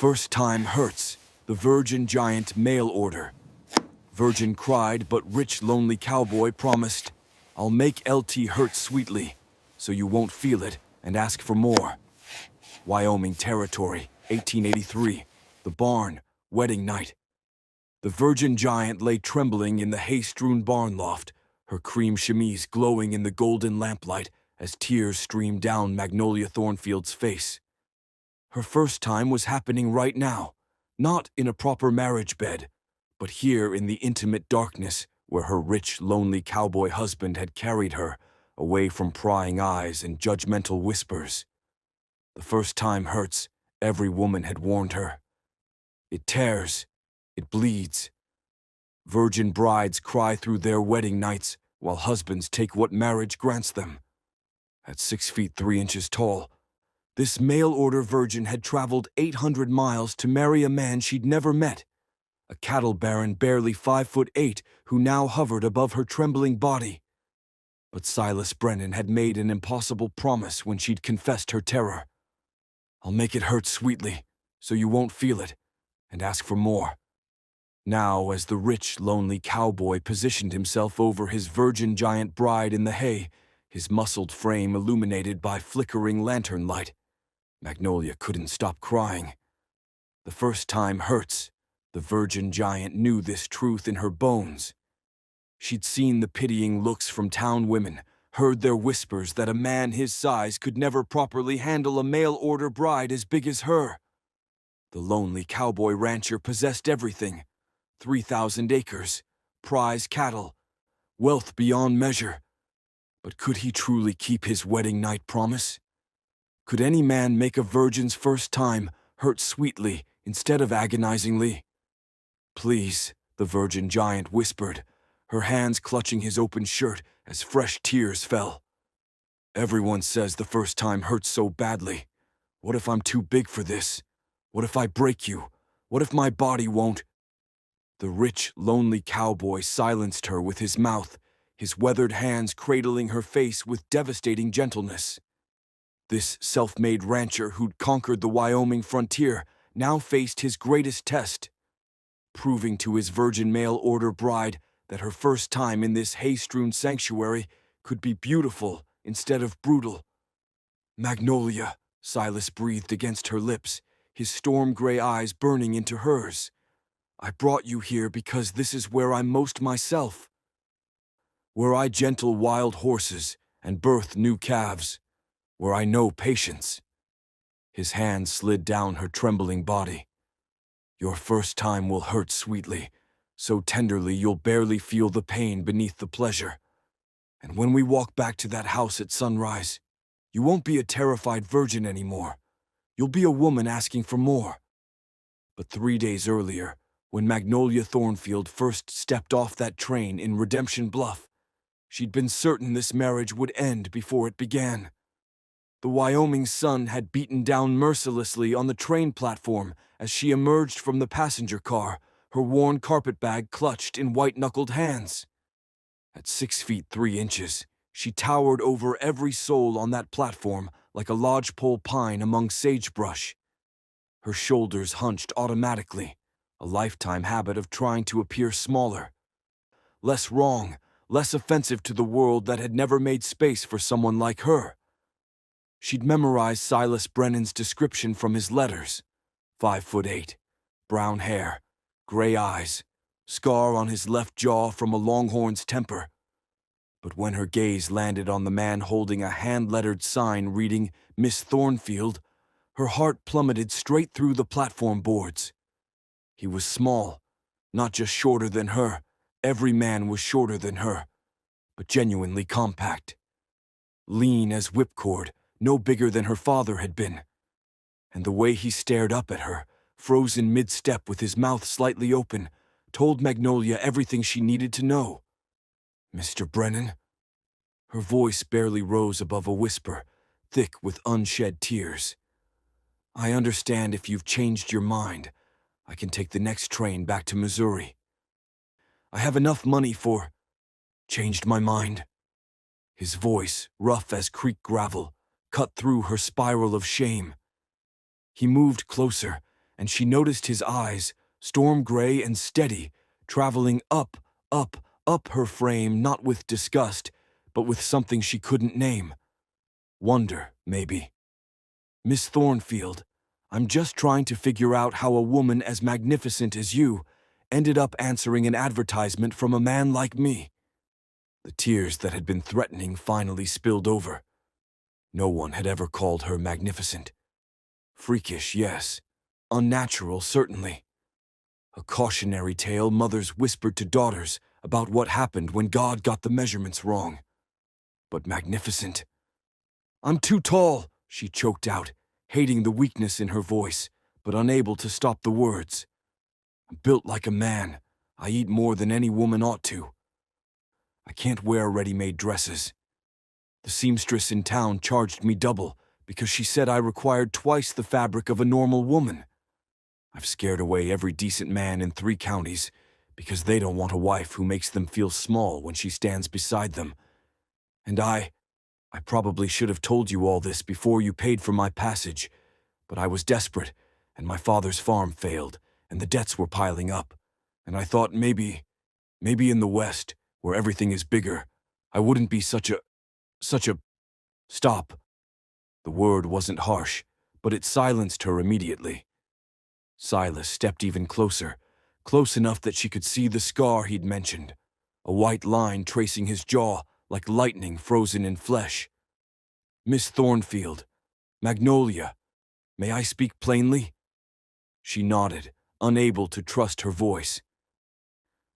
First time hurts. The Virgin Giant mail order. Virgin cried, but rich lonely cowboy promised, "I'll make LT hurt sweetly, so you won't feel it and ask for more." Wyoming Territory, 1883. The barn, wedding night. The Virgin Giant lay trembling in the hay-strewn barn loft, her cream chemise glowing in the golden lamplight as tears streamed down Magnolia Thornfield's face. Her first time was happening right now, not in a proper marriage bed, but here in the intimate darkness where her rich, lonely cowboy husband had carried her, away from prying eyes and judgmental whispers. The first time hurts, every woman had warned her. It tears, it bleeds. Virgin brides cry through their wedding nights while husbands take what marriage grants them. At 6 feet 3 inches tall, this mail-order virgin had traveled 800 miles to marry a man she'd never met, a cattle baron barely 5'8" who now hovered above her trembling body. But Silas Brennan had made an impossible promise when she'd confessed her terror. "I'll make it hurt sweetly, so you won't feel it, and ask for more." Now, as the rich, lonely cowboy positioned himself over his Virgin Giant bride in the hay, his muscled frame illuminated by flickering lantern light, Magnolia couldn't stop crying. The first time hurts. The Virgin Giant knew this truth in her bones. She'd seen the pitying looks from town women, heard their whispers that a man his size could never properly handle a mail-order bride as big as her. The lonely cowboy rancher possessed everything: 3,000 acres, prize cattle, wealth beyond measure. But could he truly keep his wedding night promise? Could any man make a virgin's first time hurt sweetly instead of agonizingly? "Please," the Virgin Giant whispered, her hands clutching his open shirt as fresh tears fell. "Everyone says the first time hurts so badly. What if I'm too big for this? What if I break you? What if my body won't?" The rich, lonely cowboy silenced her with his mouth, his weathered hands cradling her face with devastating gentleness. This self-made rancher who'd conquered the Wyoming frontier now faced his greatest test, proving to his virgin mail-order bride that her first time in this hay-strewn sanctuary could be beautiful instead of brutal. "Magnolia," Silas breathed against her lips, his storm-gray eyes burning into hers. "I brought you here because this is where I'm most myself. Where I gentle wild horses and birth new calves. Where I know patience." His hand slid down her trembling body. "Your first time will hurt sweetly, so tenderly you'll barely feel the pain beneath the pleasure. And when we walk back to that house at sunrise, you won't be a terrified virgin anymore. You'll be a woman asking for more." But 3 days earlier, when Magnolia Thornfield first stepped off that train in Redemption Bluff, she'd been certain this marriage would end before it began. The Wyoming sun had beaten down mercilessly on the train platform as she emerged from the passenger car, her worn carpetbag clutched in white-knuckled hands. At 6 feet 3 inches, she towered over every soul on that platform like a lodgepole pine among sagebrush. Her shoulders hunched automatically, a lifetime habit of trying to appear smaller. Less wrong, less offensive to the world that had never made space for someone like her. She'd memorized Silas Brennan's description from his letters: 5'8", brown hair, gray eyes, scar on his left jaw from a longhorn's temper. But when her gaze landed on the man holding a hand-lettered sign reading Miss Thornfield, her heart plummeted straight through the platform boards. He was small, not just shorter than her. Every man was shorter than her, but genuinely compact. Lean as whipcord, no bigger than her father had been. And the way he stared up at her, frozen mid-step with his mouth slightly open, told Magnolia everything she needed to know. "Mr. Brennan?" Her voice barely rose above a whisper, thick with unshed tears. "I understand if you've changed your mind. I can take the next train back to Missouri. I have enough money for—" "Changed my mind?" His voice, rough as creek gravel, cut through her spiral of shame. He moved closer, and she noticed his eyes, storm gray and steady, traveling up, up, up her frame, not with disgust, but with something she couldn't name. Wonder, maybe. Miss Thornfield, I'm just trying to figure out how a woman as magnificent as you ended up answering an advertisement from a man like me. The tears that had been threatening finally spilled over. No one had ever called her magnificent. Freakish, yes. Unnatural, certainly. A cautionary tale mothers whispered to daughters about what happened when God got the measurements wrong. But magnificent? I'm too tall, she choked out, hating the weakness in her voice, but unable to stop the words. I'm built like a man. I eat more than any woman ought to. I can't wear ready-made dresses. The seamstress in town charged me double because she said I required twice the fabric of a normal woman. I've scared away every decent man in 3 counties because they don't want a wife who makes them feel small when she stands beside them. And I probably should have told you all this before you paid for my passage, but I was desperate, and my father's farm failed, and the debts were piling up, and I thought maybe in the West, where everything is bigger, I wouldn't be such a... Stop. The word wasn't harsh, but it silenced her immediately. Silas stepped even closer, close enough that she could see the scar he'd mentioned, a white line tracing his jaw like lightning frozen in flesh. Miss Thornfield, Magnolia, may I speak plainly? She nodded, unable to trust her voice.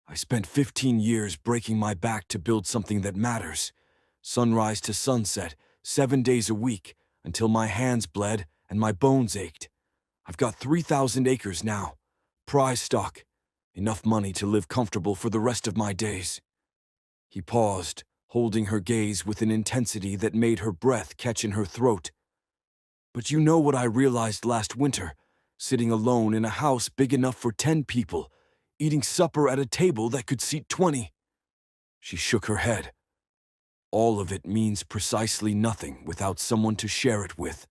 I spent 15 years breaking my back to build something that matters. Sunrise to sunset, 7 days a week, until my hands bled and my bones ached. I've got 3,000 acres now. Prize stock. Enough money to live comfortable for the rest of my days. He paused, holding her gaze with an intensity that made her breath catch in her throat. But you know what I realized last winter, sitting alone in a house big enough for 10 people, eating supper at a table that could seat 20. She shook her head. All of it means precisely nothing without someone to share it with.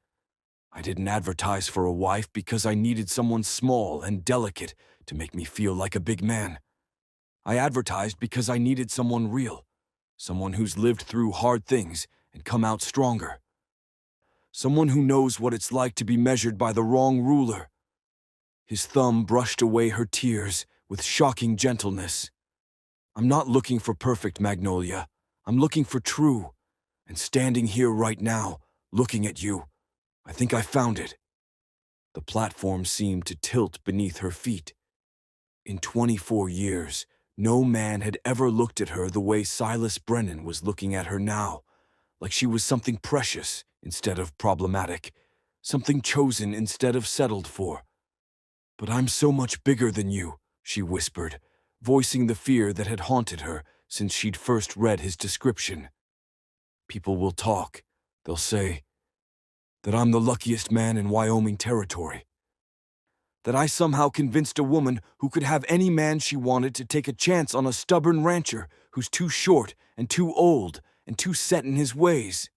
I didn't advertise for a wife because I needed someone small and delicate to make me feel like a big man. I advertised because I needed someone real, someone who's lived through hard things and come out stronger. Someone who knows what it's like to be measured by the wrong ruler. His thumb brushed away her tears with shocking gentleness. I'm not looking for perfect, Magnolia. I'm looking for true. And standing here right now, looking at you, I think I found it. The platform seemed to tilt beneath her feet. In 24 years, no man had ever looked at her the way Silas Brennan was looking at her now, like she was something precious instead of problematic, something chosen instead of settled for. But I'm so much bigger than you, she whispered, voicing the fear that had haunted her since she'd first read his description. People will talk. They'll say that I'm the luckiest man in Wyoming territory. That I somehow convinced a woman who could have any man she wanted to take a chance on a stubborn rancher who's too short and too old and too set in his ways.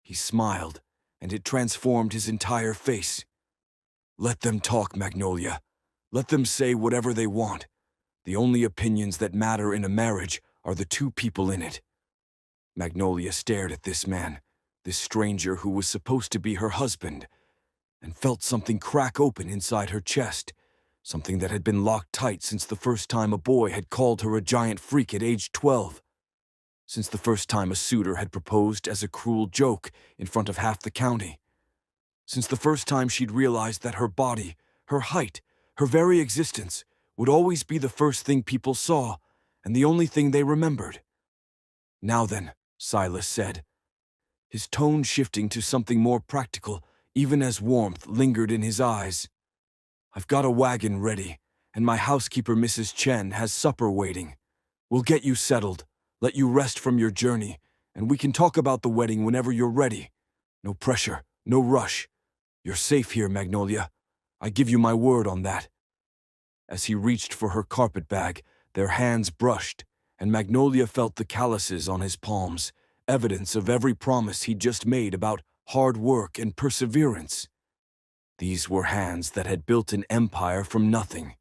He smiled, and it transformed his entire face. Let them talk, Magnolia. Let them say whatever they want. The only opinions that matter in a marriage are the 2 people in it. Magnolia stared at this man, this stranger who was supposed to be her husband, and felt something crack open inside her chest, something that had been locked tight since the first time a boy had called her a giant freak at age 12, since the first time a suitor had proposed as a cruel joke in front of half the county, since the first time she'd realized that her body, her height, her very existence would always be the first thing people saw and the only thing they remembered. Now then, Silas said, his tone shifting to something more practical, even as warmth lingered in his eyes. I've got a wagon ready, and my housekeeper, Mrs. Chen, has supper waiting. We'll get you settled, let you rest from your journey, and we can talk about the wedding whenever you're ready. No pressure, no rush. You're safe here, Magnolia. I give you my word on that. As he reached for her carpet bag, their hands brushed, and Magnolia felt the calluses on his palms, evidence of every promise he'd just made about hard work and perseverance. These were hands that had built an empire from nothing,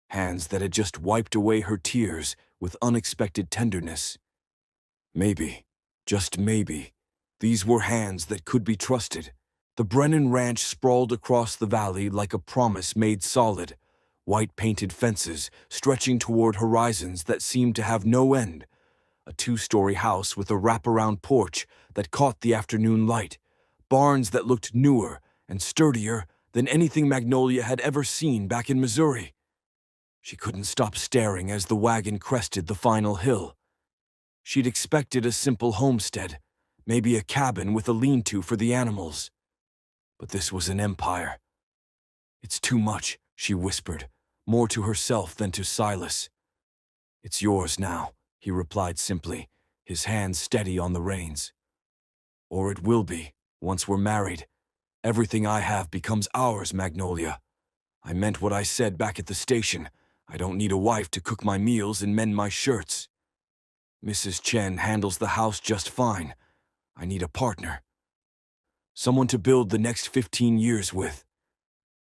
hands that had just wiped away her tears with unexpected tenderness. Maybe, just maybe, these were hands that could be trusted. The Brennan Ranch sprawled across the valley like a promise made solid, white-painted fences stretching toward horizons that seemed to have no end, a two-story house with a wraparound porch that caught the afternoon light, barns that looked newer and sturdier than anything Magnolia had ever seen back in Missouri. She couldn't stop staring as the wagon crested the final hill. She'd expected a simple homestead, maybe a cabin with a lean-to for the animals. But this was an empire. "It's too much," she whispered, more to herself than to Silas. "It's yours now," he replied simply, his hands steady on the reins. "Or it will be, once we're married. Everything I have becomes ours, Magnolia. I meant what I said back at the station. I don't need a wife to cook my meals and mend my shirts. Mrs. Chen handles the house just fine. I need a partner. Someone to build the next 15 years with."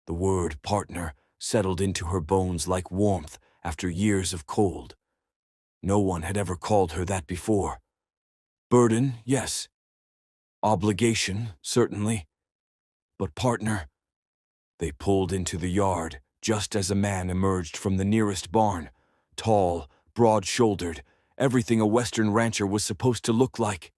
The word partner settled into her bones like warmth after years of cold. No one had ever called her that before. Burden, yes. Obligation, certainly. But partner. They pulled into the yard just as a man emerged from the nearest barn, tall, broad-shouldered, everything a Western rancher was supposed to look like.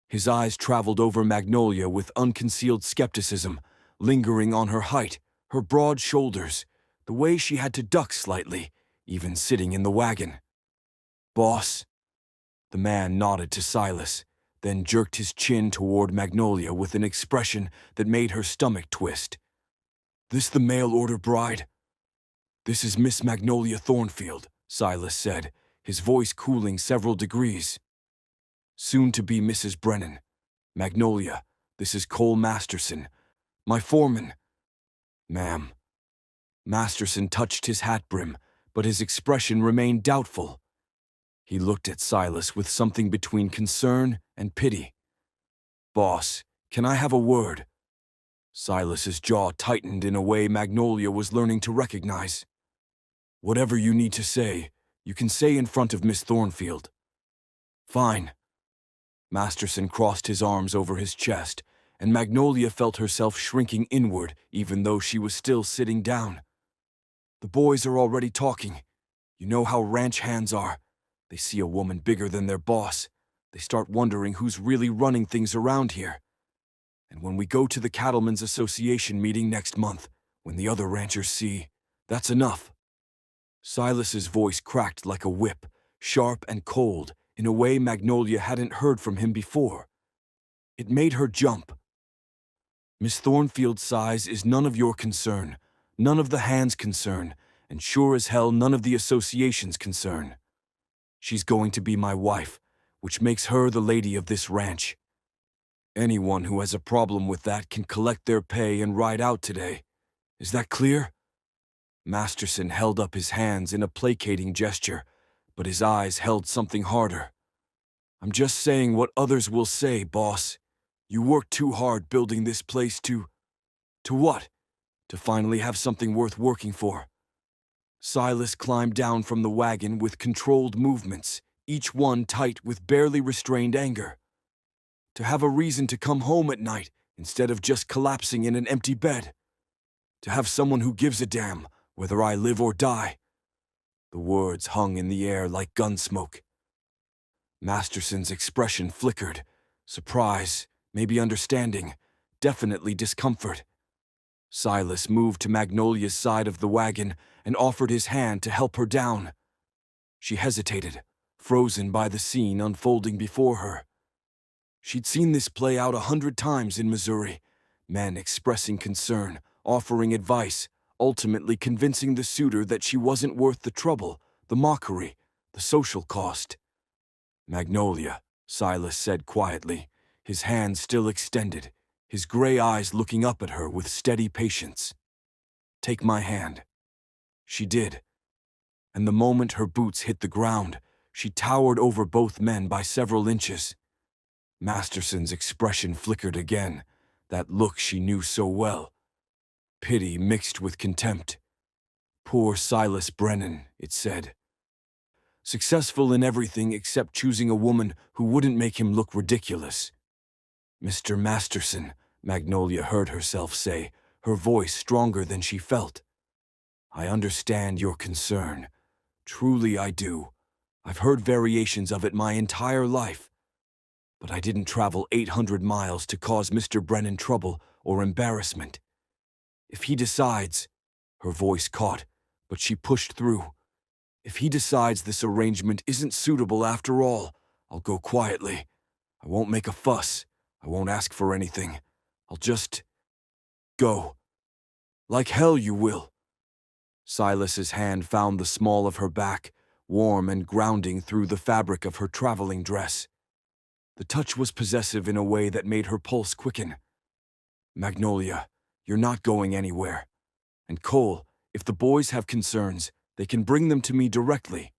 His eyes traveled over Magnolia with unconcealed skepticism, lingering on her height, her broad shoulders, the way she had to duck slightly, even sitting in the wagon. "Boss?" The man nodded to Silas, then jerked his chin toward Magnolia with an expression that made her stomach twist. "This the mail-order bride?" "This is Miss Magnolia Thornfield," Silas said, his voice cooling several degrees. "Soon to be Mrs. Brennan. Magnolia, this is Cole Masterson, my foreman." "Ma'am." Masterson touched his hat brim, but his expression remained doubtful. He looked at Silas with something between concern and pity. "Boss, can I have a word?" Silas's jaw tightened in a way Magnolia was learning to recognize. "Whatever you need to say, you can say in front of Miss Thornfield." "Fine." Masterson crossed his arms over his chest, and Magnolia felt herself shrinking inward even though she was still sitting down. "The boys are already talking. You know how ranch hands are. They see a woman bigger than their boss. They start wondering who's really running things around here. And when we go to the Cattlemen's Association meeting next month, when the other ranchers see, that's enough." Silas's voice cracked like a whip, sharp and cold, in a way Magnolia hadn't heard from him before. It made her jump. "Miss Thornfield's size is none of your concern, none of the hands' concern, and sure as hell none of the association's concern. She's going to be my wife, which makes her the lady of this ranch. Anyone who has a problem with that can collect their pay and ride out today. Is that clear?" Masterson held up his hands in a placating gesture, but his eyes held something harder. "I'm just saying what others will say, boss. You worked too hard building this place to what? To finally have something worth working for." Silas climbed down from the wagon with controlled movements, each one tight with barely restrained anger. "To have a reason to come home at night instead of just collapsing in an empty bed. To have someone who gives a damn whether I live or die." The words hung in the air like gun smoke. Masterson's expression flickered. Surprise, maybe understanding, definitely discomfort. Silas moved to Magnolia's side of the wagon and offered his hand to help her down. She hesitated, frozen by the scene unfolding before her. She'd seen this play out 100 times in Missouri, men expressing concern, offering advice, ultimately convincing the suitor that she wasn't worth the trouble, the mockery, the social cost. "Magnolia," Silas said quietly, his hands still extended, his gray eyes looking up at her with steady patience. "Take my hand." She did. And the moment her boots hit the ground, she towered over both men by several inches. Masterson's expression flickered again, that look she knew so well. Pity mixed with contempt. Poor Silas Brennan, it said. Successful in everything except choosing a woman who wouldn't make him look ridiculous. Mr. Masterson, Magnolia heard herself say, her voice stronger than she felt. I understand your concern. Truly I do. I've heard variations of it my entire life. But I didn't travel 800 miles to cause Mr. Brennan trouble or embarrassment. If he decides, her voice caught, but she pushed through. If he decides this arrangement isn't suitable after all, I'll go quietly. I won't make a fuss. I won't ask for anything. I'll just go. Like hell you will. Silas's hand found the small of her back, warm and grounding through the fabric of her traveling dress. The touch was possessive in a way that made her pulse quicken. Magnolia, you're not going anywhere. And Cole, if the boys have concerns, they can bring them to me directly.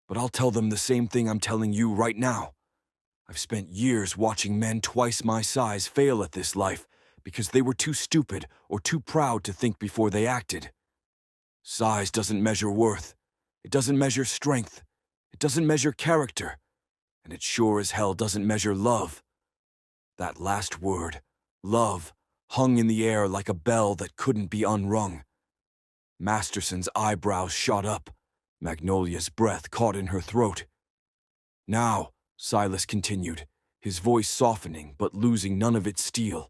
But I'll tell them the same thing I'm telling you right now. I've spent years watching men twice my size fail at this life because they were too stupid or too proud to think before they acted. Size doesn't measure worth. It doesn't measure strength. It doesn't measure character. And it sure as hell doesn't measure love. That last word, love, hung in the air like a bell that couldn't be unrung. Masterson's eyebrows shot up. Magnolia's breath caught in her throat. Now, Silas continued, his voice softening but losing none of its steel,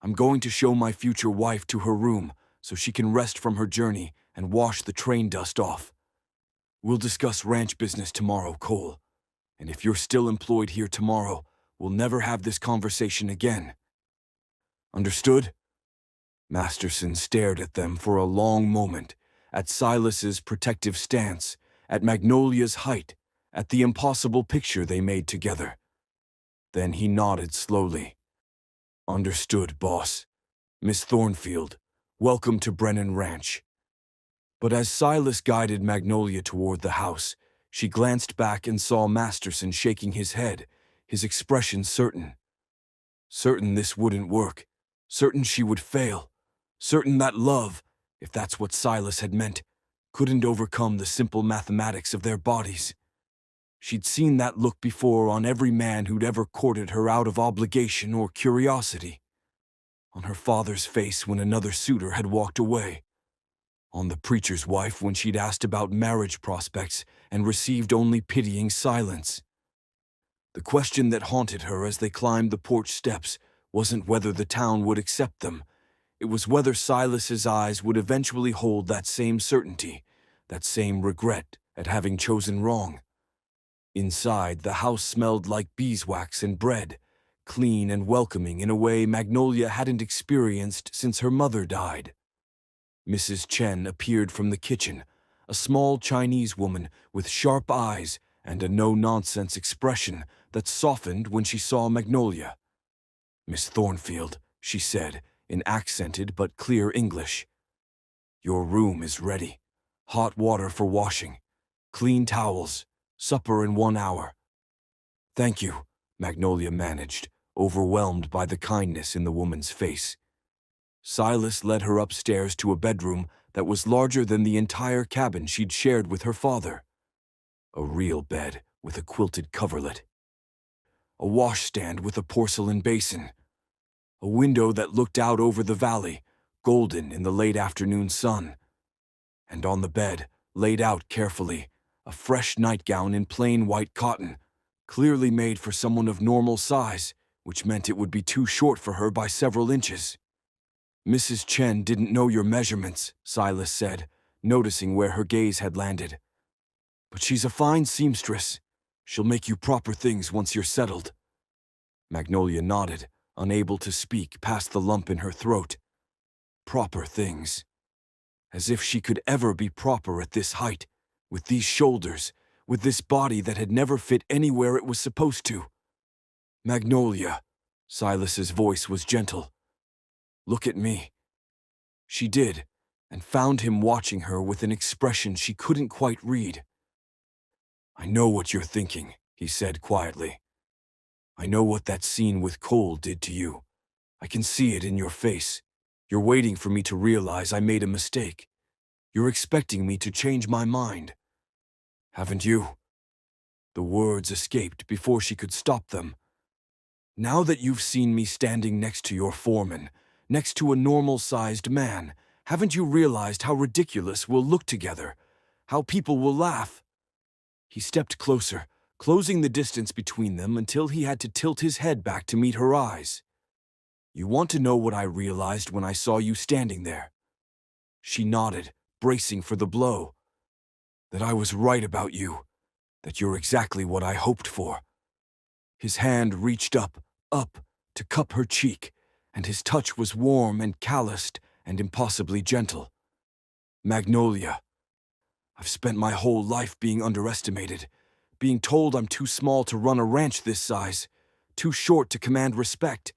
I'm going to show my future wife to her room so she can rest from her journey and wash the train dust off. We'll discuss ranch business tomorrow, Cole. And if you're still employed here tomorrow, we'll never have this conversation again. Understood? Masterson stared at them for a long moment, at Silas's protective stance, at Magnolia's height, at the impossible picture they made together. Then he nodded slowly. Understood, boss. Miss Thornfield, welcome to Brennan Ranch. But as Silas guided Magnolia toward the house, she glanced back and saw Masterson shaking his head, his expression certain. Certain this wouldn't work. Certain she would fail. Certain that love, if that's what Silas had meant, couldn't overcome the simple mathematics of their bodies. She'd seen that look before on every man who'd ever courted her out of obligation or curiosity. On her father's face when another suitor had walked away. On the preacher's wife when she'd asked about marriage prospects and received only pitying silence. The question that haunted her as they climbed the porch steps wasn't whether the town would accept them. It was whether Silas's eyes would eventually hold that same certainty, that same regret at having chosen wrong. Inside, the house smelled like beeswax and bread, clean and welcoming in a way Magnolia hadn't experienced since her mother died. Mrs. Chen appeared from the kitchen, a small Chinese woman with sharp eyes and a no-nonsense expression that softened when she saw Magnolia. Miss Thornfield, she said, in accented but clear English. Your room is ready. Hot water for washing. Clean towels. Supper in 1 hour. Thank you, Magnolia managed, overwhelmed by the kindness in the woman's face. Silas led her upstairs to a bedroom that was larger than the entire cabin she'd shared with her father. A real bed with a quilted coverlet. A washstand with a porcelain basin. A window that looked out over the valley, golden in the late afternoon sun. And on the bed, laid out carefully, a fresh nightgown in plain white cotton, clearly made for someone of normal size, which meant it would be too short for her by several inches. Mrs. Chen didn't know your measurements, Silas said, noticing where her gaze had landed. But she's a fine seamstress. She'll make you proper things once you're settled. Magnolia nodded, unable to speak past the lump in her throat. Proper things. As if she could ever be proper at this height, with these shoulders, with this body that had never fit anywhere it was supposed to. Magnolia, Silas's voice was gentle. Look at me. She did, and found him watching her with an expression she couldn't quite read. I know what you're thinking, he said quietly. I know what that scene with Cole did to you. I can see it in your face. You're waiting for me to realize I made a mistake. You're expecting me to change my mind. Haven't you?" The words escaped before she could stop them. "Now that you've seen me standing next to your foreman, next to a normal-sized man, haven't you realized how ridiculous we'll look together? How people will laugh?" He stepped closer, closing the distance between them until he had to tilt his head back to meet her eyes. "You want to know what I realized when I saw you standing there?" She nodded, bracing for the blow. "That I was right about you. That you're exactly what I hoped for." His hand reached up, to cup her cheek, and his touch was warm and calloused and impossibly gentle. "Magnolia, I've spent my whole life being underestimated, being told I'm too small to run a ranch this size, too short to command respect,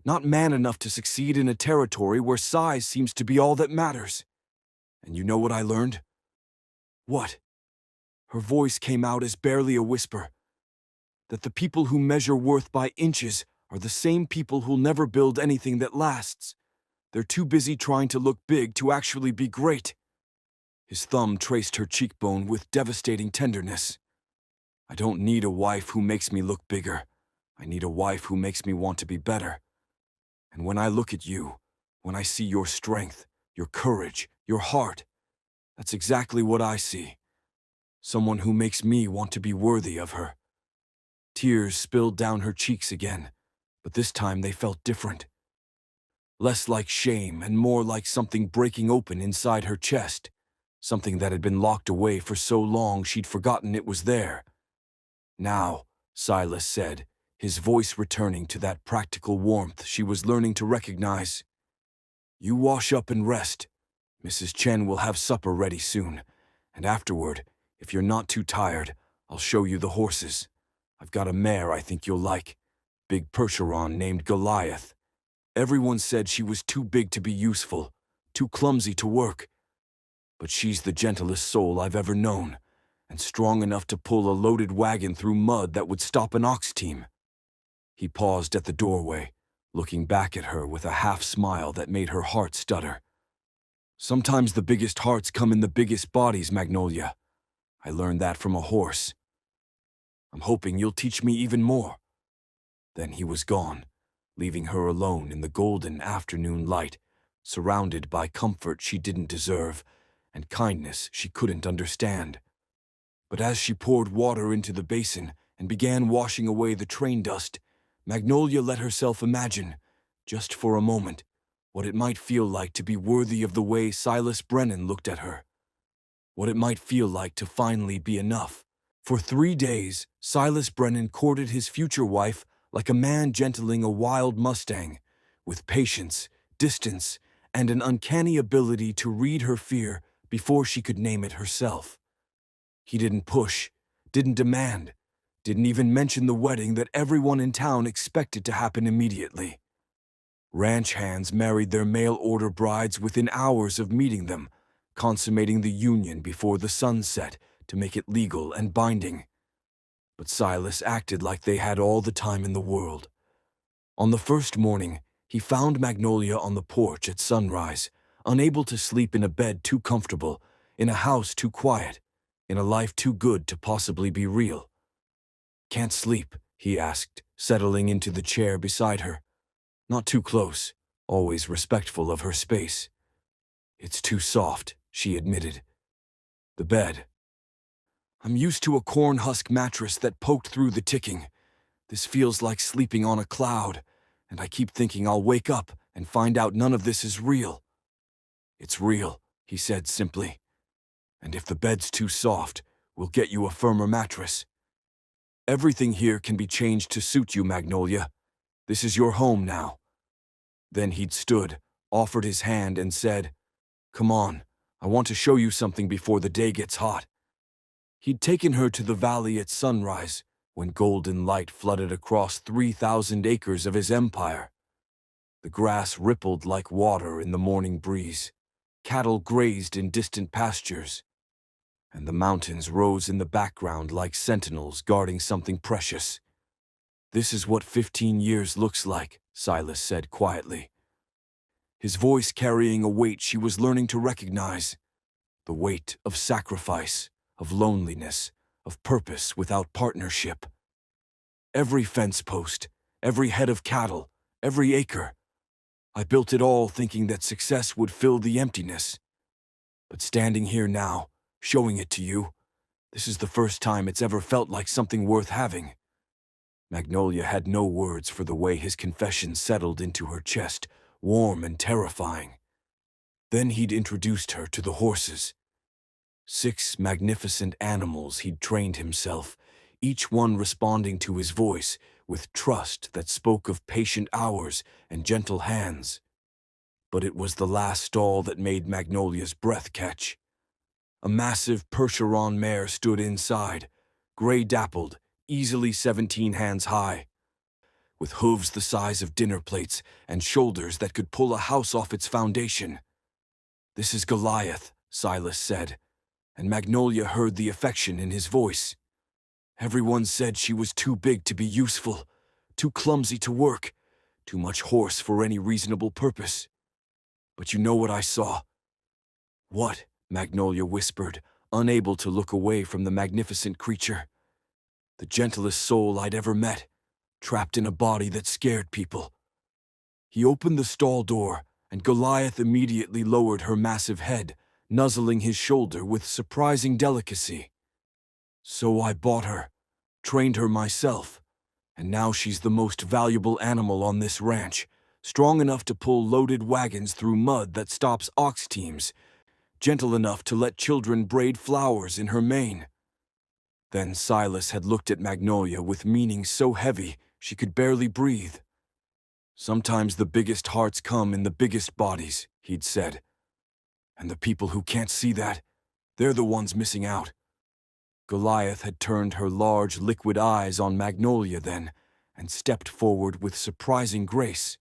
not man enough to succeed in a territory where size seems to be all that matters. And you know what I learned?" "What?" Her voice came out as barely a whisper. "That the people who measure worth by inches are the same people who'll never build anything that lasts. They're too busy trying to look big to actually be great." His thumb traced her cheekbone with devastating tenderness. "I don't need a wife who makes me look bigger. I need a wife who makes me want to be better. And when I look at you, when I see your strength, your courage, your heart, that's exactly what I see. Someone who makes me want to be worthy of her." Tears spilled down her cheeks again, but this time they felt different. Less like shame and more like something breaking open inside her chest, something that had been locked away for so long she'd forgotten it was there. "Now," Silas said, his voice returning to that practical warmth she was learning to recognize, "you wash up and rest. Mrs. Chen will have supper ready soon, and afterward, if you're not too tired, I'll show you the horses. I've got a mare I think you'll like, big Percheron named Goliath. Everyone said she was too big to be useful, too clumsy to work. But she's the gentlest soul I've ever known, and strong enough to pull a loaded wagon through mud that would stop an ox team." He paused at the doorway, looking back at her with a half-smile that made her heart stutter. "Sometimes the biggest hearts come in the biggest bodies, Magnolia. I learned that from a horse. I'm hoping you'll teach me even more." Then he was gone, leaving her alone in the golden afternoon light, surrounded by comfort she didn't deserve and kindness she couldn't understand. But as she poured water into the basin and began washing away the train dust, Magnolia let herself imagine, just for a moment, what it might feel like to be worthy of the way Silas Brennan looked at her. What it might feel like to finally be enough. For 3 days, Silas Brennan courted his future wife like a man gentling a wild mustang, with patience, distance, and an uncanny ability to read her fear before she could name it herself. He didn't push, didn't demand, didn't even mention the wedding that everyone in town expected to happen immediately. Ranch hands married their mail-order brides within hours of meeting them, consummating the union before the sun set to make it legal and binding. But Silas acted like they had all the time in the world. On the first morning, he found Magnolia on the porch at sunrise, unable to sleep in a bed too comfortable, in a house too quiet, in a life too good to possibly be real. "Can't sleep?" he asked, settling into the chair beside her. Not too close, always respectful of her space. "It's too soft," she admitted. "The bed. I'm used to a corn husk mattress that poked through the ticking. This feels like sleeping on a cloud, and I keep thinking I'll wake up and find out none of this is real." "It's real," he said simply. "And if the bed's too soft, we'll get you a firmer mattress. Everything here can be changed to suit you, Magnolia. This is your home now." Then he'd stood, offered his hand, and said, "Come on, I want to show you something before the day gets hot." He'd taken her to the valley at sunrise, when golden light flooded across 3,000 acres of his empire. The grass rippled like water in the morning breeze. Cattle grazed in distant pastures, and the mountains rose in the background like sentinels guarding something precious. "This is what 15 years looks like," Silas said quietly. his voice carrying a weight she was learning to recognize. The weight of sacrifice, of loneliness, of purpose without partnership. Every fence post, every head of cattle, every acre. I built it all thinking that success would fill the emptiness. But standing here now, showing it to you, this is the first time it's ever felt like something worth having. Magnolia had no words for the way his confession settled into her chest, warm and terrifying. Then he'd introduced her to the horses. 6 magnificent animals he'd trained himself, each one responding to his voice with trust that spoke of patient hours and gentle hands. But it was the last stall that made Magnolia's breath catch. A massive Percheron mare stood inside, gray-dappled, easily 17 hands high, with hooves the size of dinner plates and shoulders that could pull a house off its foundation. "This is Goliath," Silas said, and Magnolia heard the affection in his voice. Everyone said she was too big to be useful, too clumsy to work, too much horse for any reasonable purpose. But you know what I saw? "What?" Magnolia whispered, unable to look away from the magnificent creature. "The gentlest soul I'd ever met, trapped in a body that scared people." He opened the stall door, and Goliath immediately lowered her massive head, nuzzling his shoulder with surprising delicacy. "So I bought her, trained her myself, and now she's the most valuable animal on this ranch, strong enough to pull loaded wagons through mud that stops ox teams, gentle enough to let children braid flowers in her mane." Then Silas had looked at Magnolia with meaning so heavy she could barely breathe. "Sometimes the biggest hearts come in the biggest bodies," he'd said. "And the people who can't see that, they're the ones missing out." Goliath had turned her large liquid eyes on Magnolia then, and stepped forward with surprising grace.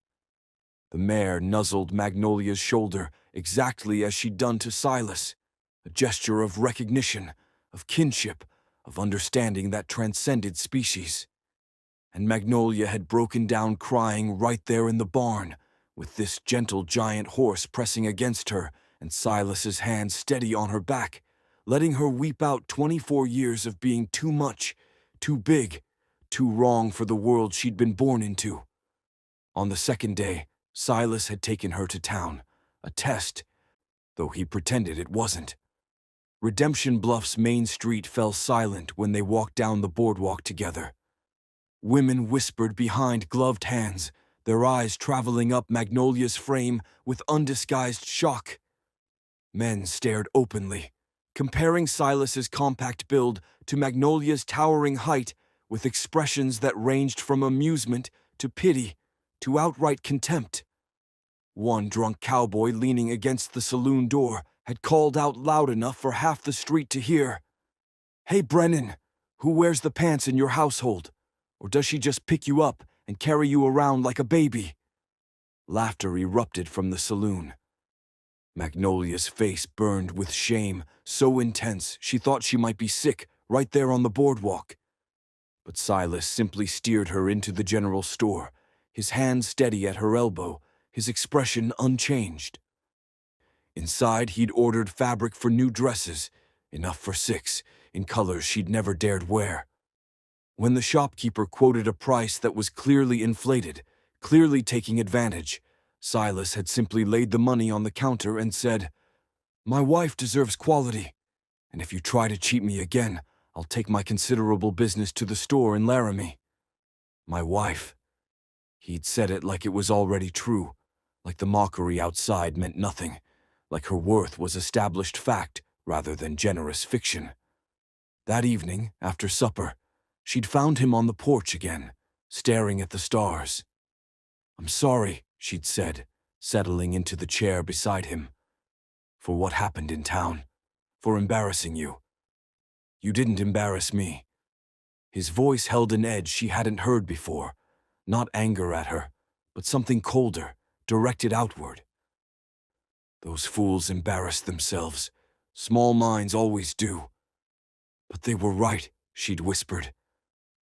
The mare nuzzled Magnolia's shoulder exactly as she'd done to Silas, a gesture of recognition, of kinship, of understanding that transcended species. And Magnolia had broken down crying right there in the barn, with this gentle giant horse pressing against her and Silas's hand steady on her back, letting her weep out 24 years of being too much, too big, too wrong for the world she'd been born into. On the second day, Silas had taken her to town, a test, though he pretended it wasn't. Redemption Bluff's main street fell silent when they walked down the boardwalk together. Women whispered behind gloved hands, their eyes traveling up Magnolia's frame with undisguised shock. Men stared openly, comparing Silas's compact build to Magnolia's towering height with expressions that ranged from amusement to pity to outright contempt. One drunk cowboy leaning against the saloon door had called out loud enough for half the street to hear, "Hey, Brennan, who wears the pants in your household? Or does she just pick you up and carry you around like a baby?" Laughter erupted from the saloon. Magnolia's face burned with shame, so intense she thought she might be sick right there on the boardwalk. But Silas simply steered her into the general store, his hand steady at her elbow, his expression unchanged. Inside, he'd ordered fabric for new dresses, enough for 6, in colors she'd never dared wear. When the shopkeeper quoted a price that was clearly inflated, clearly taking advantage, Silas had simply laid the money on the counter and said, "My wife deserves quality, and if you try to cheat me again, I'll take my considerable business to the store in Laramie." My wife. He'd said it like it was already true, like the mockery outside meant nothing, like her worth was established fact rather than generous fiction. That evening, after supper, she'd found him on the porch again, staring at the stars. "I'm sorry," she'd said, settling into the chair beside him, "for what happened in town, for embarrassing you. You didn't embarrass me." His voice held an edge she hadn't heard before, not anger at her, but something colder, directed outward. "Those fools embarrassed themselves. Small minds always do." "But they were right," she'd whispered.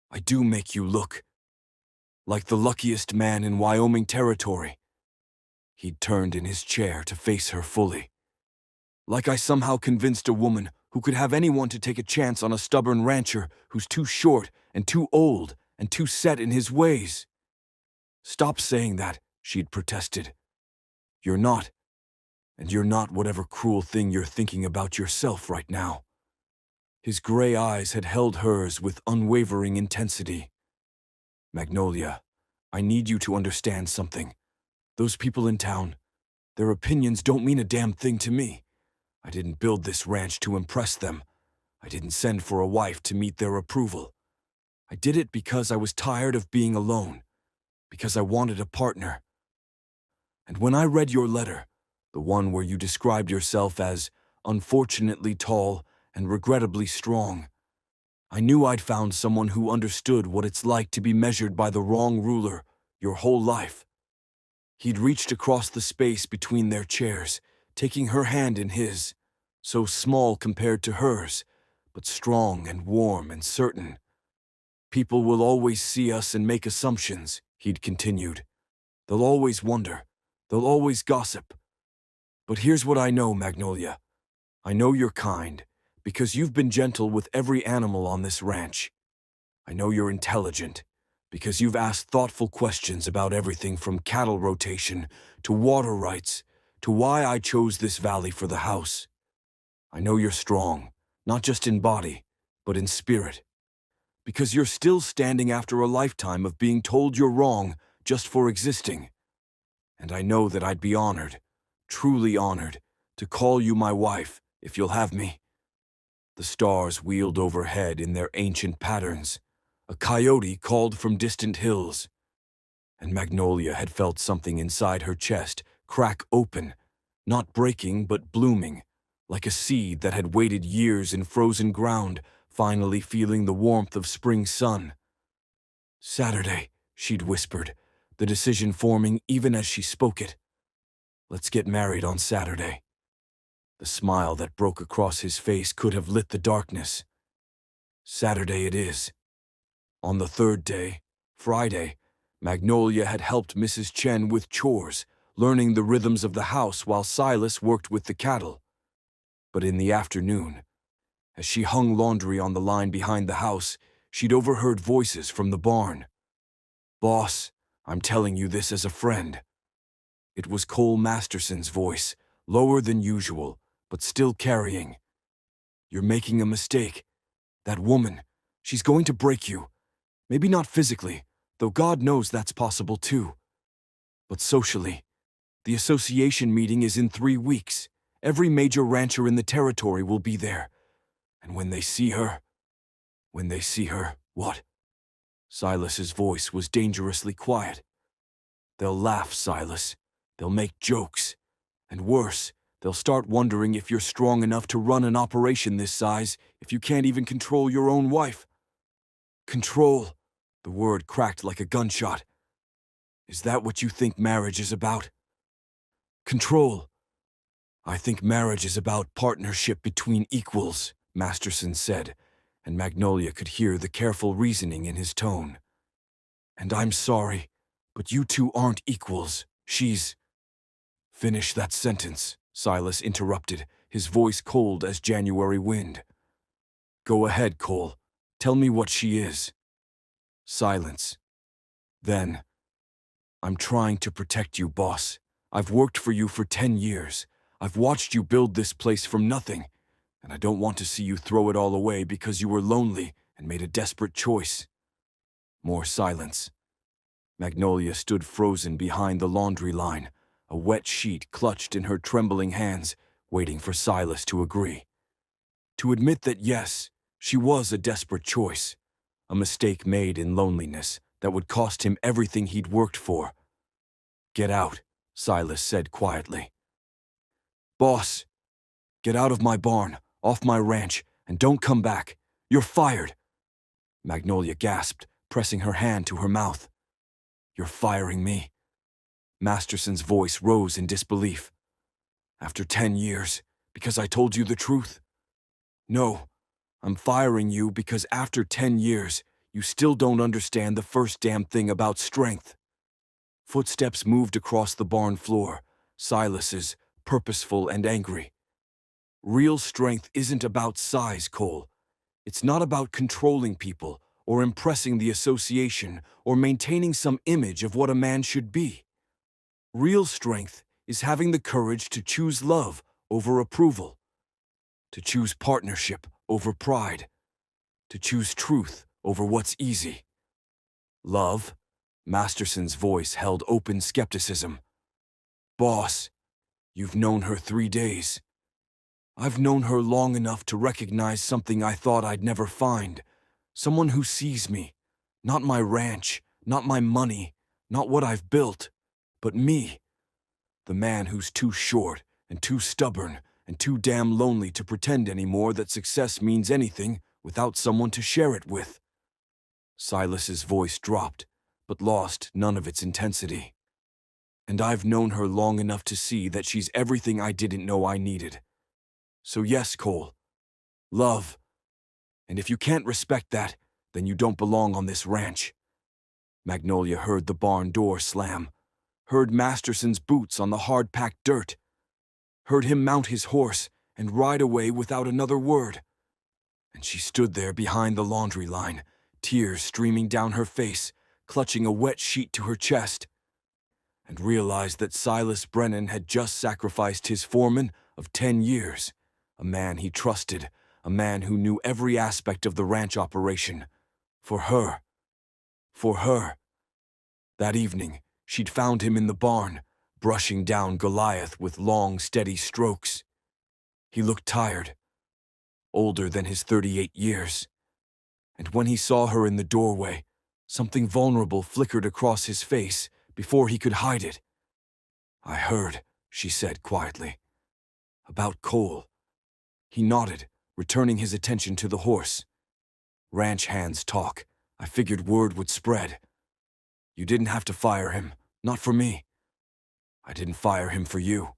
"I do make you look like the luckiest man in Wyoming territory." He'd turned in his chair to face her fully. Like I somehow convinced a woman who could have anyone to take a chance on a stubborn rancher who's too short and too old and too set in his ways. Stop saying that, she'd protested. You're not, and you're not whatever cruel thing you're thinking about yourself right now. His gray eyes had held hers with unwavering intensity. Magnolia, I need you to understand something. Those people in town, their opinions don't mean a damn thing to me. I didn't build this ranch to impress them. I didn't send for a wife to meet their approval. I did it because I was tired of being alone, because I wanted a partner. And when I read your letter, the one where you described yourself as unfortunately tall and regrettably strong, I knew I'd found someone who understood what it's like to be measured by the wrong ruler your whole life. He'd reached across the space between their chairs, taking her hand in his, so small compared to hers, but strong and warm and certain. People will always see us and make assumptions, he'd continued. They'll always wonder. They'll always gossip. But here's what I know, Magnolia. I know you're kind, because you've been gentle with every animal on this ranch. I know you're intelligent, because you've asked thoughtful questions about everything from cattle rotation to water rights to why I chose this valley for the house. I know you're strong, not just in body, but in spirit, because you're still standing after a lifetime of being told you're wrong just for existing. And I know that I'd be honored, truly honored, to call you my wife if you'll have me. The stars wheeled overhead in their ancient patterns. A coyote called from distant hills. And Magnolia had felt something inside her chest crack open, not breaking but blooming, like a seed that had waited years in frozen ground, finally feeling the warmth of spring sun. Saturday, she'd whispered, the decision forming even as she spoke it. Let's get married on Saturday. The smile that broke across his face could have lit the darkness. Saturday it is. On the third day, Friday, Magnolia had helped Mrs. Chen with chores, learning the rhythms of the house while Silas worked with the cattle. But in the afternoon, as she hung laundry on the line behind the house, she'd overheard voices from the barn. Boss, I'm telling you this as a friend. It was Cole Masterson's voice, lower than usual, but still carrying. You're making a mistake. That woman, she's going to break you. Maybe not physically, though God knows that's possible too. But socially. The association meeting is in 3 weeks. Every major rancher in the territory will be there. And when they see her, what? Silas's voice was dangerously quiet. They'll laugh, Silas. They'll make jokes. And worse, they'll start wondering if you're strong enough to run an operation this size if you can't even control your own wife. Control. The word cracked like a gunshot. Is that what you think marriage is about? Control. I think marriage is about partnership between equals, Masterson said, and Magnolia could hear the careful reasoning in his tone. And I'm sorry, but you two aren't equals. She's... Finish that sentence, Silas interrupted, his voice cold as January wind. Go ahead, Cole. Tell me what she is. Silence. Then, I'm trying to protect you, boss. I've worked for you for 10 years. I've watched you build this place from nothing, and I don't want to see you throw it all away because you were lonely and made a desperate choice. More silence. Magnolia stood frozen behind the laundry line, a wet sheet clutched in her trembling hands, waiting for Silas to agree. To admit that yes, she was a desperate choice, a mistake made in loneliness that would cost him everything he'd worked for. Get out, Silas said quietly. Boss, get out of my barn, off my ranch, and don't come back. You're fired. Magnolia gasped, pressing her hand to her mouth. You're firing me? Masterson's voice rose in disbelief. After 10 years, because I told you the truth? No, I'm firing you because after 10 years, you still don't understand the first damn thing about strength. Footsteps moved across the barn floor, Silas's, purposeful and angry. Real strength isn't about size, Cole. It's not about controlling people, or impressing the association, or maintaining some image of what a man should be. Real strength is having the courage to choose love over approval, to choose partnership over pride, to choose truth over what's easy. Love? Masterson's voice held open skepticism. Boss, you've known her 3 days. I've known her long enough to recognize something I thought I'd never find. Someone who sees me. Not my ranch, not my money, not what I've built, but me. The man who's too short and too stubborn and too damn lonely to pretend anymore that success means anything without someone to share it with. Silas's voice dropped, but lost none of its intensity. And I've known her long enough to see that she's everything I didn't know I needed. So yes, Cole. Love. And if you can't respect that, then you don't belong on this ranch. Magnolia heard the barn door slam, heard Masterson's boots on the hard-packed dirt, heard him mount his horse and ride away without another word. And she stood there behind the laundry line, tears streaming down her face, clutching a wet sheet to her chest, and realized that Silas Brennan had just sacrificed his foreman of 10 years, a man he trusted, a man who knew every aspect of the ranch operation, for her. For her. That evening, she'd found him in the barn, brushing down Goliath with long, steady strokes. He looked tired, older than his 38 years. And when he saw her in the doorway, something vulnerable flickered across his face before he could hide it. I heard, she said quietly. About Cole. He nodded, returning his attention to the horse. Ranch hands talk. I figured word would spread. You didn't have to fire him, not for me. I didn't fire him for you.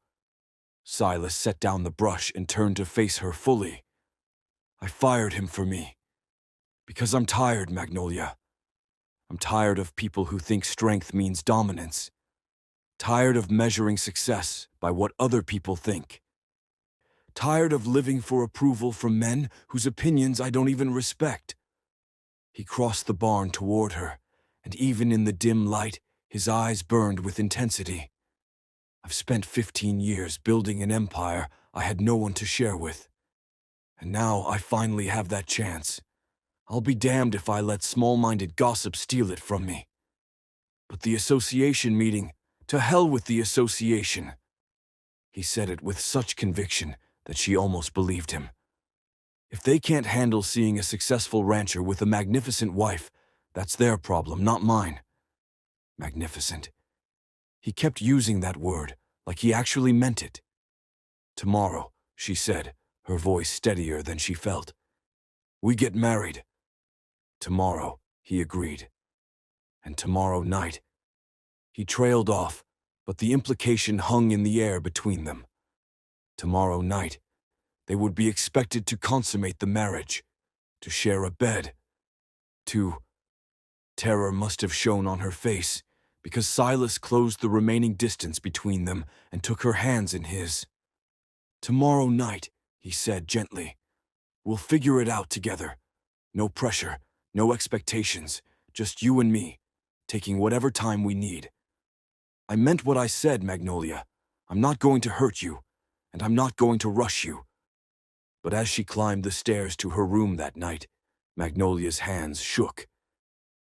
Silas set down the brush and turned to face her fully. I fired him for me. Because I'm tired, Magnolia. I'm tired of people who think strength means dominance. Tired of measuring success by what other people think. Tired of living for approval from men whose opinions I don't even respect. He crossed the barn toward her, and even in the dim light, his eyes burned with intensity. I've spent 15 years building an empire I had no one to share with. And now I finally have that chance. I'll be damned if I let small-minded gossip steal it from me. But the association meeting, to hell with the association. He said it with such conviction that she almost believed him. If they can't handle seeing a successful rancher with a magnificent wife, that's their problem, not mine. Magnificent. He kept using that word, like he actually meant it. Tomorrow, she said, her voice steadier than she felt. We get married. Tomorrow, he agreed. And tomorrow night. He trailed off, but the implication hung in the air between them. Tomorrow night, they would be expected to consummate the marriage, to share a bed, to... Terror must have shown on her face, because Silas closed the remaining distance between them and took her hands in his. Tomorrow night, he said gently. We'll figure it out together. No pressure, no expectations, just you and me, taking whatever time we need. I meant what I said, Magnolia. I'm not going to hurt you, and I'm not going to rush you. But as she climbed the stairs to her room that night, Magnolia's hands shook.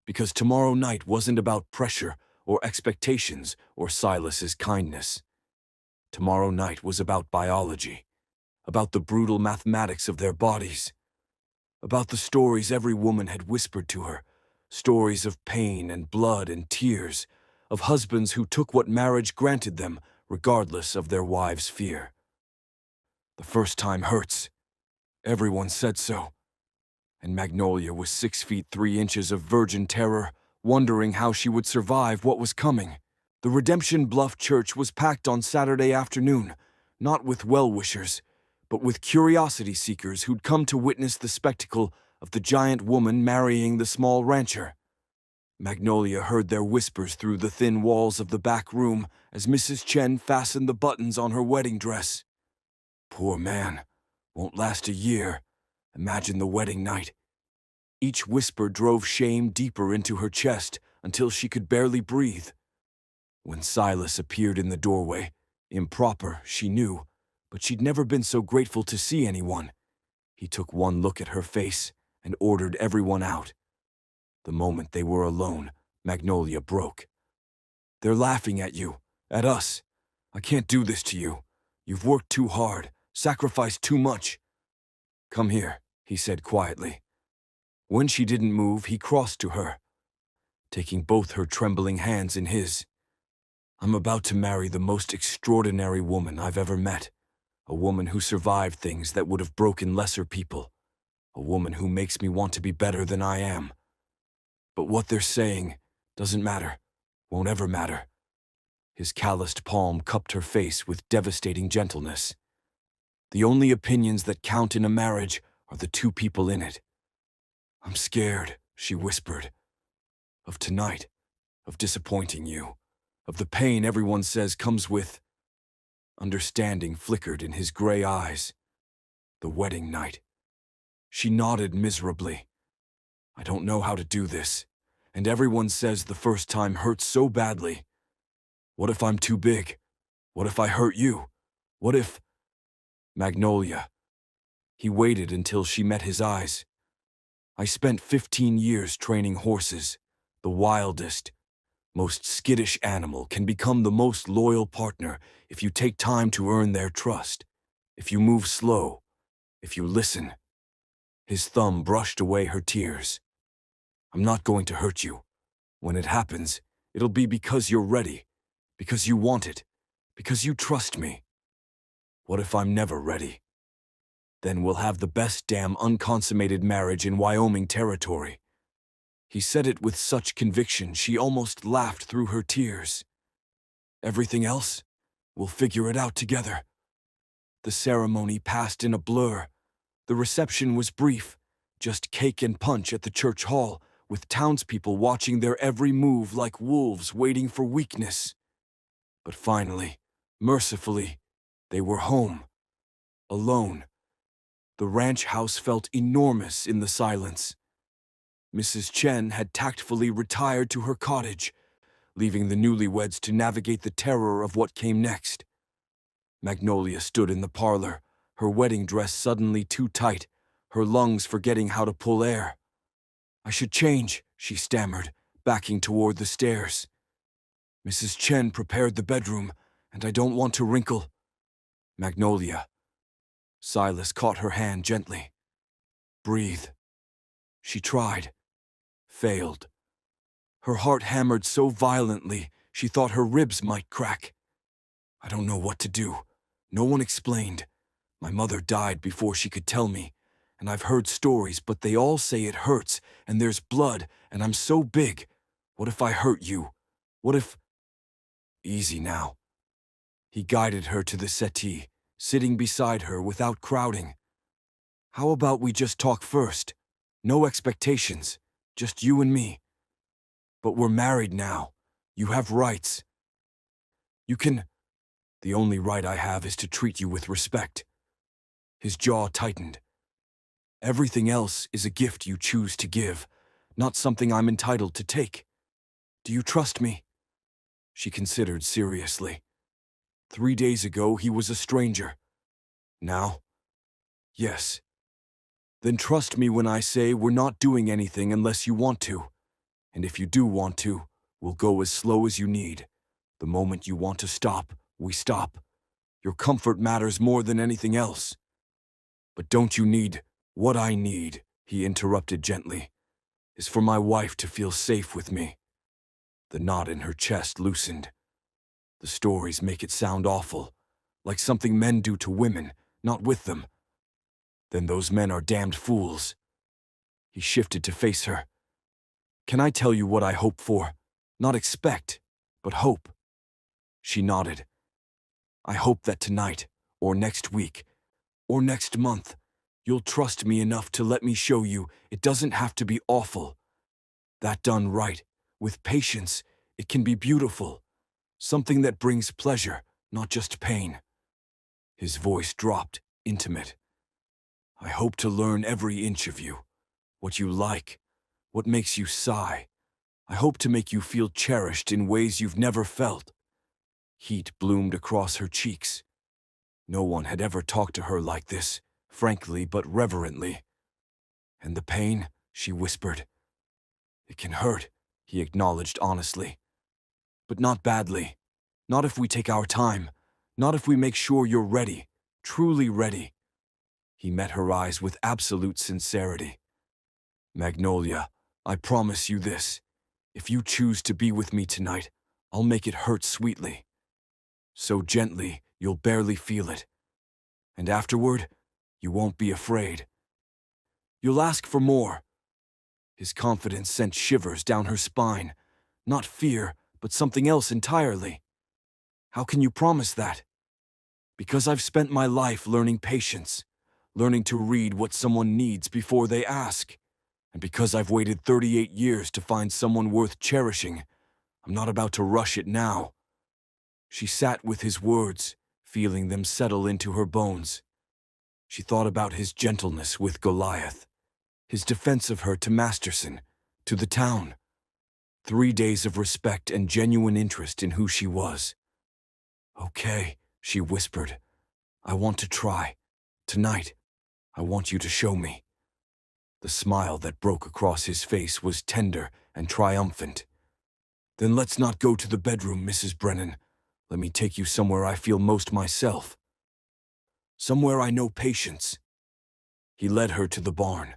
Because tomorrow night wasn't about pressure or expectations or Silas's kindness. Tomorrow night was about biology, about the brutal mathematics of their bodies, about the stories every woman had whispered to her, stories of pain and blood and tears, of husbands who took what marriage granted them regardless of their wives' fear. The first time hurts. Everyone said so. And Magnolia was 6 feet 3 inches of virgin terror, wondering how she would survive what was coming. The Redemption Bluff Church was packed on Saturday afternoon, not with well-wishers, but with curiosity seekers who'd come to witness the spectacle of the giant woman marrying the small rancher. Magnolia heard their whispers through the thin walls of the back room as Mrs. Chen fastened the buttons on her wedding dress. Poor man. Won't last a year. Imagine the wedding night. Each whisper drove shame deeper into her chest until she could barely breathe. When Silas appeared in the doorway, improper, she knew, but she'd never been so grateful to see anyone. He took one look at her face and ordered everyone out. The moment they were alone, Magnolia broke. They're laughing at you, at us. I can't do this to you. You've worked too hard, sacrificed too much. Come here, he said quietly. When she didn't move, he crossed to her, taking both her trembling hands in his. I'm about to marry the most extraordinary woman I've ever met. A woman who survived things that would have broken lesser people. A woman who makes me want to be better than I am. But what they're saying doesn't matter, won't ever matter. His calloused palm cupped her face with devastating gentleness. The only opinions that count in a marriage are the two people in it. I'm scared, she whispered. Of tonight, of disappointing you, of the pain everyone says comes with. Understanding flickered in his gray eyes. The wedding night. She nodded miserably. I don't know how to do this, and everyone says the first time hurts so badly. What if I'm too big? What if I hurt you? What if… Magnolia. He waited until she met his eyes. I spent 15 years training horses. The wildest, most skittish animal can become the most loyal partner if you take time to earn their trust, if you move slow, if you listen. His thumb brushed away her tears. I'm not going to hurt you. When it happens, it'll be because you're ready, because you want it, because you trust me. What if I'm never ready? Then we'll have the best damn unconsummated marriage in Wyoming territory. He said it with such conviction she almost laughed through her tears. Everything else? We'll figure it out together. The ceremony passed in a blur. The reception was brief, just cake and punch at the church hall, with townspeople watching their every move like wolves waiting for weakness. But finally, mercifully, they were home. Alone. The ranch house felt enormous in the silence. Mrs. Chen had tactfully retired to her cottage, leaving the newlyweds to navigate the terror of what came next. Magnolia stood in the parlor, her wedding dress suddenly too tight, her lungs forgetting how to pull air. I should change, she stammered, backing toward the stairs. Mrs. Chen prepared the bedroom, and I don't want to wrinkle. Magnolia. Silas caught her hand gently. Breathe. She tried. Failed. Her heart hammered so violently she thought her ribs might crack. I don't know what to do. No one explained. My mother died before she could tell me, and I've heard stories, but they all say it hurts, and there's blood, and I'm so big. What if I hurt you? What if… Easy now. He guided her to the settee, sitting beside her without crowding. How about we just talk first? No expectations, just you and me. But we're married now. You have rights. You can… The only right I have is to treat you with respect. His jaw tightened. Everything else is a gift you choose to give, not something I'm entitled to take. Do you trust me? She considered seriously. 3 days ago, he was a stranger. Now? Yes. Then trust me when I say we're not doing anything unless you want to. And if you do want to, we'll go as slow as you need. The moment you want to stop, we stop. Your comfort matters more than anything else. But don't you need… What I need, he interrupted gently, is for my wife to feel safe with me. The knot in her chest loosened. The stories make it sound awful, like something men do to women, not with them. Then those men are damned fools. He shifted to face her. Can I tell you what I hope for? Not expect, but hope. She nodded. I hope that tonight, or next week, or next month, you'll trust me enough to let me show you it doesn't have to be awful. That done right With patience, it can be beautiful, something that brings pleasure, not just pain. His voice dropped, intimate. I hope to learn every inch of you, what you like, what makes you sigh. I hope to make you feel cherished in ways you've never felt. Heat bloomed across her cheeks. No one had ever talked to her like this, frankly but reverently. And the pain, she whispered. It can hurt, he acknowledged honestly. But not badly. Not if we take our time. Not if we make sure you're ready, truly ready. He met her eyes with absolute sincerity. Magnolia, I promise you this. If you choose to be with me tonight, I'll make it hurt sweetly. So gently, you'll barely feel it. And afterward, you won't be afraid. You'll ask for more. His confidence sent shivers down her spine. Not fear, but something else entirely. How can you promise that? Because I've spent my life learning patience, learning to read what someone needs before they ask. And because I've waited 38 years to find someone worth cherishing, I'm not about to rush it now. She sat with his words, feeling them settle into her bones. She thought about his gentleness with Goliath, his defense of her to Masterson, to the town. 3 days of respect and genuine interest in who she was. Okay, she whispered. I want to try. Tonight, I want you to show me. The smile that broke across his face was tender and triumphant. Then let's not go to the bedroom, Mrs. Brennan. Let me take you somewhere I feel most myself. Somewhere I know patience. He led her to the barn,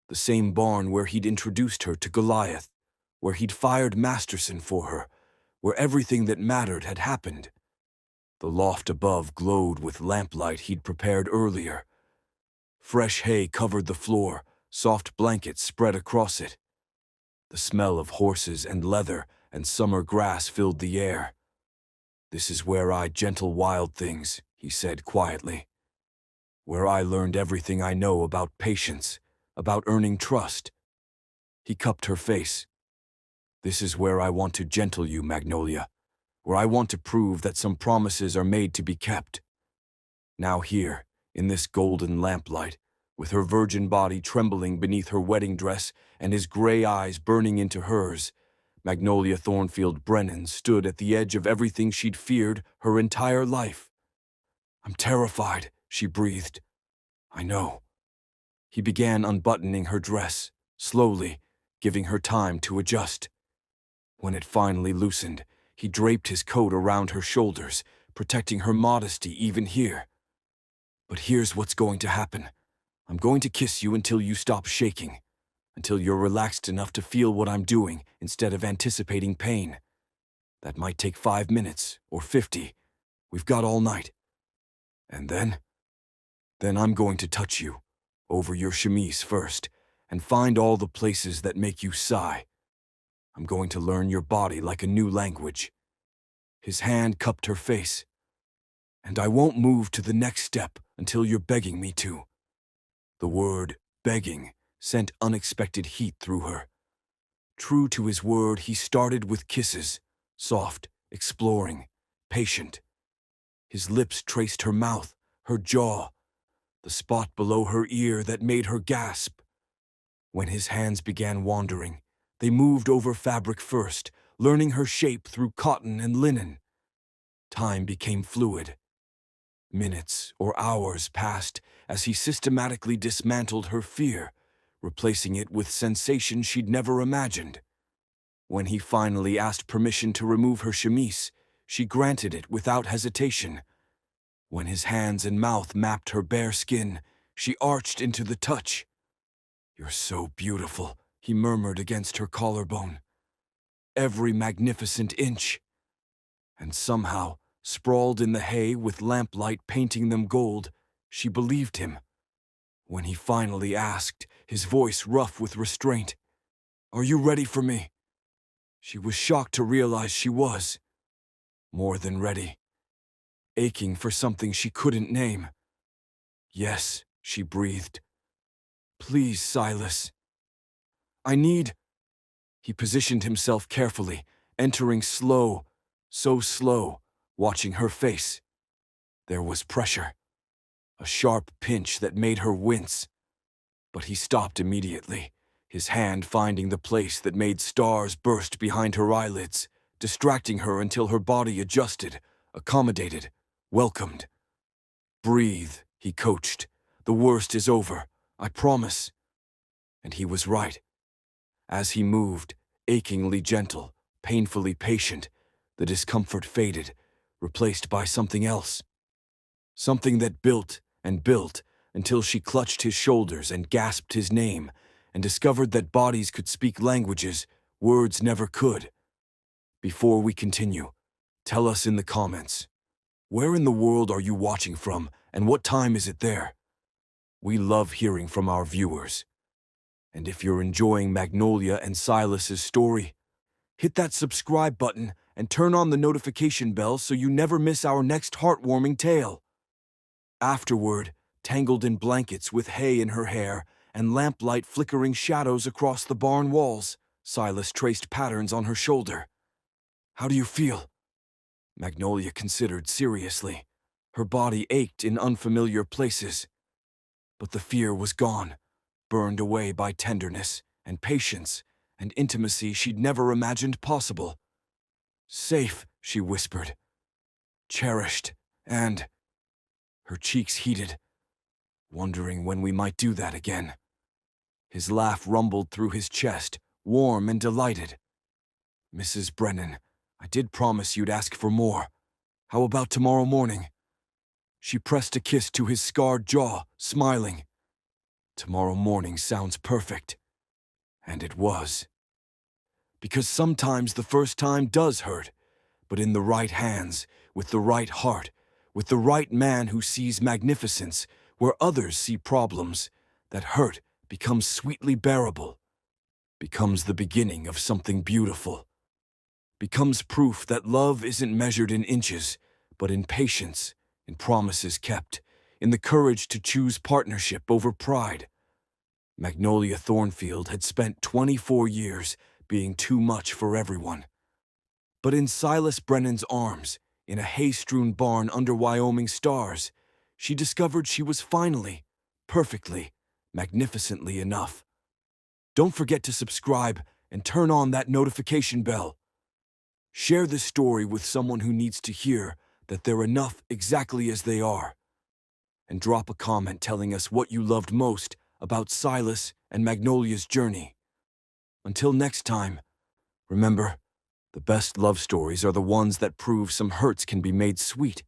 the same barn where he'd introduced her to Goliath, where he'd fired Masterson for her, where everything that mattered had happened. The loft above glowed with lamplight he'd prepared earlier. Fresh hay covered the floor, soft blankets spread across it. The smell of horses and leather and summer grass filled the air. This is where I gentle wild things, he said quietly. Where I learned everything I know about patience, about earning trust. He cupped her face. This is where I want to gentle you, Magnolia, where I want to prove that some promises are made to be kept. Now here, in this golden lamplight, with her virgin body trembling beneath her wedding dress and his gray eyes burning into hers, Magnolia Thornfield Brennan stood at the edge of everything she'd feared her entire life. I'm terrified, she breathed. I know. He began unbuttoning her dress, slowly, giving her time to adjust. When it finally loosened, he draped his coat around her shoulders, protecting her modesty even here. But here's what's going to happen. I'm going to kiss you until you stop shaking, until you're relaxed enough to feel what I'm doing instead of anticipating pain. That might take 5 minutes, or 50. We've got all night. And then I'm going to touch you, over your chemise first, and find all the places that make you sigh. I'm going to learn your body like a new language. His hand cupped her face. And I won't move to the next step until you're begging me to. The word, begging, sent unexpected heat through her. True to his word, he started with kisses, soft, exploring, patient. His lips traced her mouth, her jaw, the spot below her ear that made her gasp. When his hands began wandering, they moved over fabric first, learning her shape through cotton and linen. Time became fluid. Minutes or hours passed as he systematically dismantled her fear, replacing it with sensation she'd never imagined. When he finally asked permission to remove her chemise, she granted it without hesitation. When his hands and mouth mapped her bare skin, she arched into the touch. You're so beautiful, he murmured against her collarbone. Every magnificent inch. And somehow, sprawled in the hay with lamplight painting them gold, she believed him. When he finally asked, his voice rough with restraint, Are you ready for me? She was shocked to realize she was. More than ready. Aching for something she couldn't name. Yes, she breathed. Please, Silas. I need... He positioned himself carefully, entering slow, so slow, watching her face. There was pressure, a sharp pinch that made her wince. But he stopped immediately, his hand finding the place that made stars burst behind her eyelids, distracting her until her body adjusted, accommodated, welcomed. "Breathe," he coached. "The worst is over, I promise." And he was right. As he moved, achingly gentle, painfully patient, the discomfort faded, replaced by something else. Something that built and built until she clutched his shoulders and gasped his name, and discovered that bodies could speak languages words never could. Before we continue, tell us in the comments, where in the world are you watching from, and what time is it there? We love hearing from our viewers. And if you're enjoying Magnolia and Silas's story, hit that subscribe button and turn on the notification bell so you never miss our next heartwarming tale. Afterward, tangled in blankets with hay in her hair and lamplight flickering shadows across the barn walls, Silas traced patterns on her shoulder. "How do you feel?" Magnolia considered seriously. Her body ached in unfamiliar places. But the fear was gone, burned away by tenderness and patience and intimacy she'd never imagined possible. "Safe," she whispered. "Cherished, and—" Her cheeks heated, wondering when we might do that again. His laugh rumbled through his chest, warm and delighted. "Mrs. Brennan, I did promise you'd ask for more. How about tomorrow morning?" She pressed a kiss to his scarred jaw, smiling. Tomorrow morning sounds perfect. And it was. Because sometimes the first time does hurt, but in the right hands, with the right heart, with the right man who sees magnificence where others see problems, that hurt becomes sweetly bearable, becomes the beginning of something beautiful, becomes proof that love isn't measured in inches, but in patience, in promises kept, in the courage to choose partnership over pride. Magnolia Thornfield had spent 24 years being too much for everyone. But in Silas Brennan's arms, in a hay-strewn barn under Wyoming stars, she discovered she was finally, perfectly, magnificently enough. Don't forget to subscribe and turn on that notification bell. Share this story with someone who needs to hear that they're enough exactly as they are. And drop a comment telling us what you loved most about Silas and Magnolia's journey. Until next time, remember, the best love stories are the ones that prove some hurts can be made sweet.